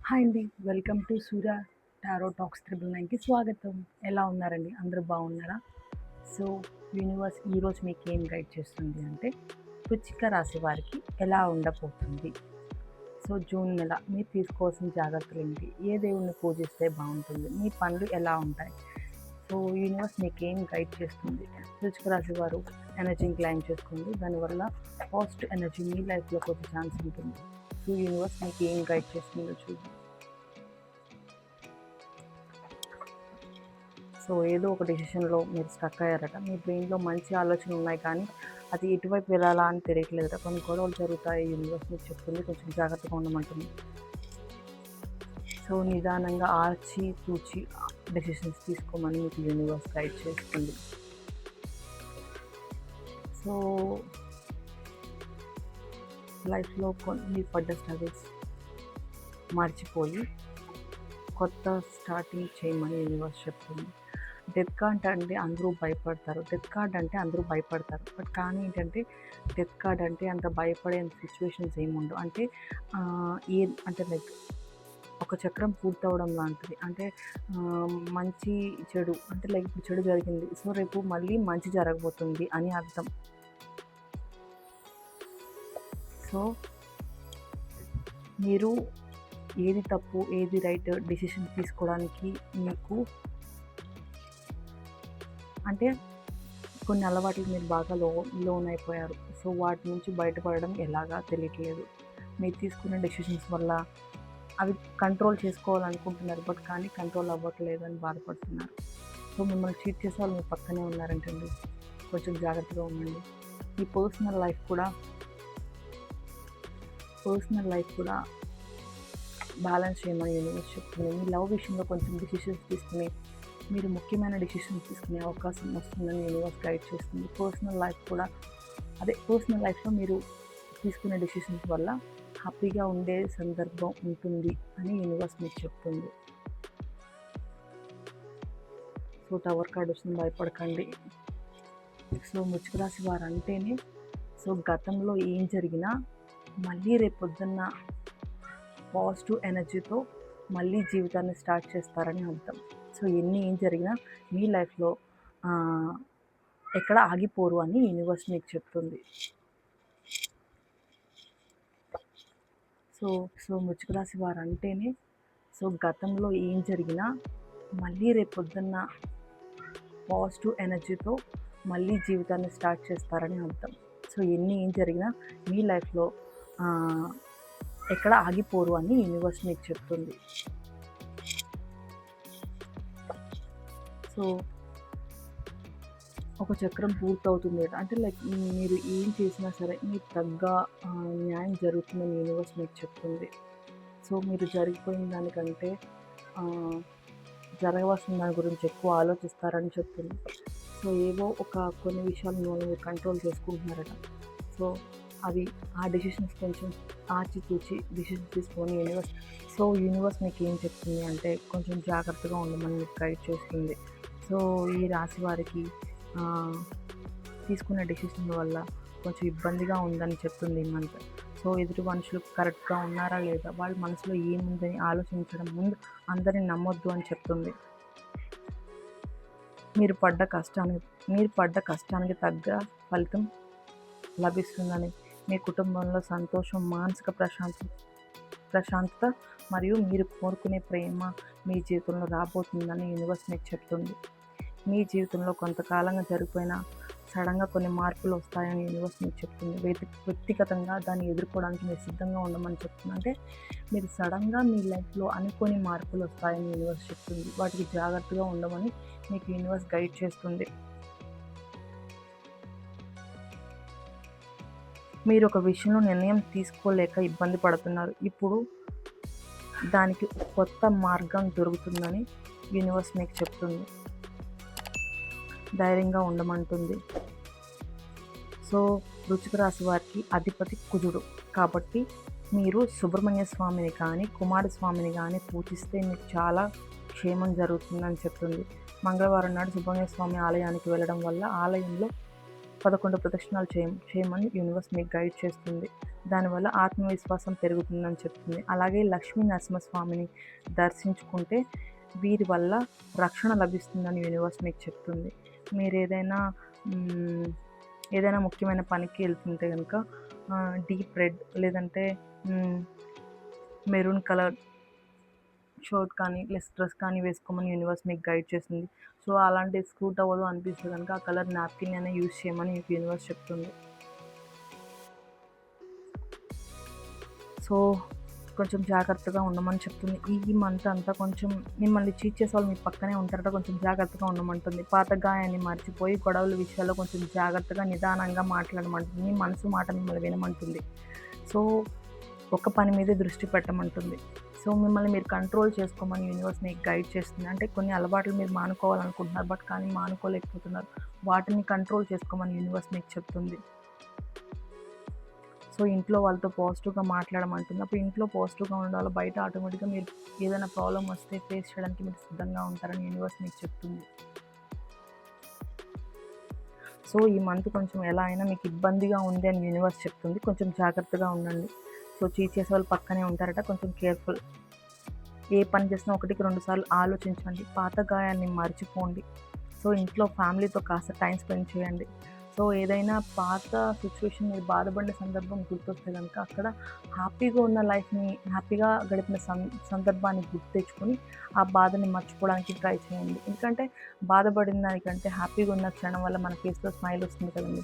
Hi అండి. Welcome to Surya tarot talks 999కి స్వాగతం. ఎలా ఉన్నారండి? అందరూ బాగున్నారా? సో, యూనివర్స్ ఈరోజు మీకు ఏం గైడ్ చేస్తుంది అంటే, వృశ్చిక రాశి వారికి ఎలా ఉండబోతుంది? సో, జూన్ నెల మీరు తీసుకోవాల్సిన జాగ్రత్తలు ఏంటి? ఏ దేవుడిని పూజిస్తే బాగుంటుంది? మీ పనులు ఎలా ఉంటాయి? సో, యూనివర్స్ మీకు ఏం గైడ్ చేస్తుంది? వృశ్చిక రాశి వారు ఎనర్జీని క్లైమ్ చేసుకోండి. దానివల్ల పాజిటివ్ ఎనర్జీ మీ లైఫ్లోకి వచ్చే ఛాన్స్ ఉంటుంది. సో, యూనివర్స్ మీకు ఏం గైడ్ చేస్తుందో చూద్దాం. సో ఏదో ఒక డెసిషన్లో మీరు స్టక్ అయ్యారట. మీ బ్రెయిన్లో మంచి ఆలోచనలు ఉన్నాయి, కానీ అది ఎటువైపు వెళ్ళాలా అని తెలియట్లేదట. కొన్ని గొడవలు జరుగుతాయి, యూనివర్స్ మీకు చెప్తుంది, కొంచెం జాగ్రత్తగా ఉండమంటుంది. సో నిదానంగా ఆచి తూచి డెసిషన్స్ తీసుకోమని మీకు యూనివర్స్ గైడ్ చేస్తుంది. సో లైఫ్లో కొన్ని పడ్డ స్ట్రగుల్స్ మర్చిపోయి కొత్త స్టార్టింగ్ చేయమని యూనివర్స్ చెప్తుంది. డెత్ కార్డ్ అంటే అందరూ భయపడతారు. బట్ కానీ ఏంటంటే డెత్ కార్డ్ అంటే అంత భయపడేంత సిచ్యువేషన్స్ ఏముండవు. అంటే లైక్ ఒక చక్రం పూర్తవడం లాంటిది. అంటే మంచి చెడు అంటే లైక్ ఇప్పుడు చెడు జరిగింది, సో రేపు మళ్ళీ మంచి జరగబోతుంది అని అర్థం. సో మీరు ఏది తప్పు ఏది రైట్ డెసిషన్ తీసుకోవడానికి మీకు అంటే కొన్ని అలవాట్లు మీరు బాగా లోన్ అయిపోయారు. సో వాటి నుంచి బయటపడడం ఎలాగా తెలియట్లేదు. మీరు తీసుకున్న డెసిషన్స్ వల్ల అవి కంట్రోల్ చేసుకోవాలనుకుంటున్నారు, బట్ కానీ కంట్రోల్ అవ్వట్లేదు అని బాధపడుతున్నారు. సో మిమ్మల్ని చీట్ చేసే వాళ్ళు మీ పక్కనే ఉన్నారంటండి. కొంచెం జాగ్రత్తగా ఉండండి. మీ పర్సనల్ లైఫ్ కూడా బ్యాలెన్స్ చేయమని యూనివర్స్ చెప్తుంది. మీ లవ్ విషయంలో కొంచెం డెసిషన్స్ తీసుకుని మీరు ముఖ్యమైన డెసిషన్స్ తీసుకునే అవకాశం వస్తుందని యూనివర్స్ గైడ్ చేస్తుంది. పర్సనల్ లైఫ్లో మీరు తీసుకునే డెసిషన్స్ వల్ల హ్యాపీగా ఉండే సందర్భం ఉంటుంది అని యూనివర్స్ మీకు చెప్తుంది. సో టవర్ కార్డ్ వచ్చింది, భయపడకండి. సో వృశ్చిక రాశి వారు అంటేనే సో గతంలో ఏం జరిగినా మళ్ళీ రేపొద్దున్న పాజిటివ్ ఎనర్జీతో మళ్ళీ జీవితాన్ని స్టార్ట్ చేస్తారని అర్థం. సో ఏం జరిగినా మీ లైఫ్లో ఎక్కడ ఆగిపోరు అని యూనివర్స్ మీకు చెప్తుంది. సో వృశ్చిక రాశి వారు అంటేనే సో గతంలో ఏం జరిగినా మళ్ళీ రేపొద్దున్న పాజిటివ్ ఎనర్జీతో మళ్ళీ జీవితాన్ని స్టార్ట్ చేస్తారని అర్థం. సో ఏం జరిగినా మీ లైఫ్లో ఎక్కడ ఆగిపోరు అని యూనివర్స్ మీకు చెప్తుంది. సో ఒక చక్రం పూర్తవుతుంది అంటే లైక్ మీరు ఏం చేసినా సరే మీకు తగ్గ న్యాయం జరుగుతుందని యూనివర్స్ మీకు చెప్తుంది. సో మీరు జరిగిపోయిన దానికంటే జరగవలసిన దాని గురించి ఎక్కువ ఆలోచిస్తారని చెప్తుంది. సో ఏవో కొన్ని విషయాలను మీరు కంట్రోల్ చేసుకుంటున్నారట. సో అవి ఆ డెసిషన్స్ కొంచెం ఆచితూచి డెసిషన్స్ తీసుకొని యూనివర్స్ మీకు ఏం చెప్తుంది అంటే కొంచెం జాగ్రత్తగా ఉండమని మీకు గైడ్ చేస్తుంది. సో ఈ రాశి వారికి తీసుకునే డెసిషన్ వల్ల కొంచెం ఇబ్బందిగా ఉందని చెప్తుంది ఈ మంత్. సో ఎదుటి మనుషులు కరెక్ట్గా ఉన్నారా లేదా, వాళ్ళ మనసులో ఏముందని ఆలోచించడం ముందు అందరిని నమ్మొద్దు అని చెప్తుంది. మీరు పడ్డ కష్టానికి తగ్గ ఫలితం లభిస్తుందని, మీ కుటుంబంలో సంతోషం, మానసిక ప్రశాంతత మరియు మీరు కోరుకునే ప్రేమ మీ జీవితంలో రాబోతుందని యూనివర్స్ మీకు చెప్తుంది. మీ జీవితంలో కొంతకాలంగా జరిగిపోయిన సడన్గా కొన్ని మార్పులు వస్తాయని యూనివర్స్ మీకు చెప్తుంది. వ్యక్తిగతంగా దాన్ని ఎదుర్కోవడానికి మీరు సిద్ధంగా ఉండమని చెప్తుంది. అంటే మీరు సడన్గా మీ లైఫ్లో అనుకోని మార్పులు వస్తాయని యూనివర్స్ చెప్తుంది. వాటికి జాగ్రత్తగా ఉండమని మీకు యూనివర్స్ గైడ్ చేస్తుంది. మీరు ఒక విషయంలో నిర్ణయం తీసుకోలేక ఇబ్బంది పడుతున్నారు. ఇప్పుడు దానికి కొత్త మార్గం దొరుకుతుందని యూనివర్స్ మీకు చెప్తుంది. ధైర్యంగా ఉండమంటుంది. సో వృశ్చిక రాశి వారికి అధిపతి కుజుడు కాబట్టి మీరు సుబ్రహ్మణ్య స్వామిని కానీ కుమారస్వామిని కానీ పూజిస్తే మీకు చాలా క్షేమం జరుగుతుందని చెప్తుంది. మంగళవారం నాడు సుబ్రహ్మణ్య స్వామి ఆలయానికి వెళ్ళడం వల్ల ఆలయంలో 11 ప్రదక్షిణాలు చేయమని యూనివర్స్ మీకు గైడ్ చేస్తుంది. దానివల్ల ఆత్మవిశ్వాసం పెరుగుతుందని చెప్తుంది. అలాగే లక్ష్మీ నరసింహస్వామిని దర్శించుకుంటే వీరి వల్ల రక్షణ లభిస్తుందని యూనివర్స్ మీకు చెప్తుంది. మీరు ఏదైనా ముఖ్యమైన పనికి వెళ్తుంటే కనుక డీప్ రెడ్ లేదంటే మెరూన్ కలర్ షర్ట్ కానీ డ్రెస్ కానీ వేసుకోమని యూనివర్స్ మీకు గైడ్ చేస్తుంది. సో అలాంటి సూట్ అవ్వదు అనిపిస్తే కనుక ఆ కలర్ నాప్కిన్ అయినా యూజ్ చేయమని మీకు యూనివర్స్ చెప్తుంది. సో కొంచెం జాగ్రత్తగా ఉండమని చెప్తుంది. ఈ మంత్ అంతా కొంచెం మిమ్మల్ని చీట్ చేసే వాళ్ళు మీ పక్కనే ఉంటారట, కొంచెం జాగ్రత్తగా ఉండమంటుంది. పాత గాయాన్ని మర్చిపోయి గొడవల విషయాల్లో కొంచెం జాగ్రత్తగా నిదానంగా మాట్లాడమంటుంది. మీ మనసు మాట మిమ్మల్ని వినమంటుంది. సో ఒక పని మీదే దృష్టి పెట్టమంటుంది. సో మిమ్మల్ని మీరు కంట్రోల్ చేసుకోమని యూనివర్స్ మీకు గైడ్ చేస్తుంది. అంటే కొన్ని అలవాట్లు మీరు మానుకోవాలనుకుంటున్నారు బట్ కానీ మానుకోలేకపోతున్నారు. వాటిని కంట్రోల్ చేసుకోమని యూనివర్స్ మీకు చెప్తుంది. సో ఇంట్లో వాళ్ళతో పాజిటివ్గా మాట్లాడమంటుంది. అప్పుడు ఇంట్లో పాజిటివ్గా ఉండాలి, బయట ఆటోమేటిక్గా మీరు ఏదైనా ప్రాబ్లం వస్తే ఫేస్ చేయడానికి మీరు సిద్ధంగా ఉంటారని యూనివర్స్ మీకు చెప్తుంది. సో ఈ మంత్ కొంచెం ఎలా అయినా మీకు ఇబ్బందిగా ఉంది అని యూనివర్స్ చెప్తుంది. కొంచెం జాగ్రత్తగా ఉండండి. సో చీట్ చేసే వాళ్ళు పక్కనే ఉంటారట, కొంచెం కేర్ఫుల్. ఏ పని చేసినా 1-2 సార్లు ఆలోచించండి. పాత గాయాన్ని మర్చిపోండి. సో ఇంట్లో ఫ్యామిలీతో కాస్త టైం స్పెండ్ చేయండి. సో ఏదైనా పాత సిచ్యువేషన్ మీరు బాధపడిన సందర్భం గుర్తొస్తే కనుక అక్కడ హ్యాపీగా ఉన్న లైఫ్ని, హ్యాపీగా గడిపిన సందర్భాన్ని గుర్తు తెచ్చుకొని ఆ బాధని మర్చిపోవడానికి ట్రై చేయండి. ఎందుకంటే బాధపడిన దానికంటే హ్యాపీగా ఉన్న క్షణం వల్ల మన ఫేస్లో స్మైల్ వస్తుంది కదండి.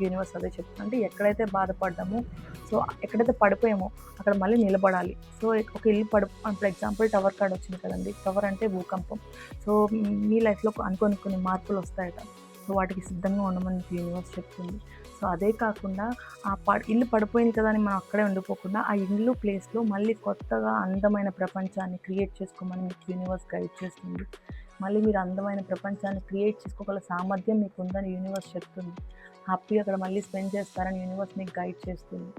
యూనివర్స్ అదే చెప్తుంది. అంటే ఎక్కడైతే బాధపడ్డామో, సో ఎక్కడైతే పడిపోయామో అక్కడ మళ్ళీ నిలబడాలి. సో ఒక ఇల్లు ఇప్పుడు ఎగ్జాంపుల్ టవర్ కార్డ్ వచ్చింది కదండి. టవర్ అంటే భూకంపం. సో మీ లైఫ్లో అనుకోని కొన్ని మార్పులు వస్తాయట. సో వాటికి సిద్ధంగా ఉండమని యూనివర్స్ చెప్తుంది. సో అదే కాకుండా ఇల్లు పడిపోయింది కదా అని మనం అక్కడే ఉండిపోకుండా ఆ ఇల్లు ప్లేస్లో మళ్ళీ కొత్తగా అందమైన ప్రపంచాన్ని క్రియేట్ చేసుకోమని మీకు యూనివర్స్ గైడ్ చేస్తుంది. మళ్ళీ మీరు అందమైన ప్రపంచాన్ని క్రియేట్ చేసుకోగల సామర్థ్యం మీకు ఉందని యూనివర్స్ చెప్తుంది. హ్యాపీగా అక్కడ మళ్ళీ స్పెండ్ చేస్తారని యూనివర్స్ మీకు గైడ్ చేస్తుంది.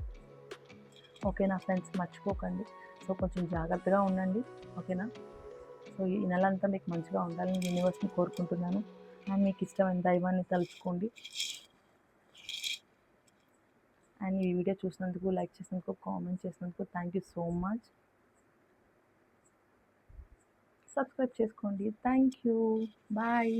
ఓకేనా ఫ్రెండ్స్, మర్చిపోకండి. సో కొంచెం జాగ్రత్తగా ఉండండి. ఓకేనా. సో ఈ నెలంతా మీకు మంచిగా ఉండాలని యూనివర్స్ని కోరుకుంటున్నాను. అండ్ మీకు ఇష్టమైన దైవాన్ని తలుచుకోండి. అండ్ ఈ వీడియో చూసినందుకు, లైక్ చేసినందుకు, కామెంట్ చేసినందుకు thank you so much. Subscribe చేసుకోండి. Thank you. బాయ్.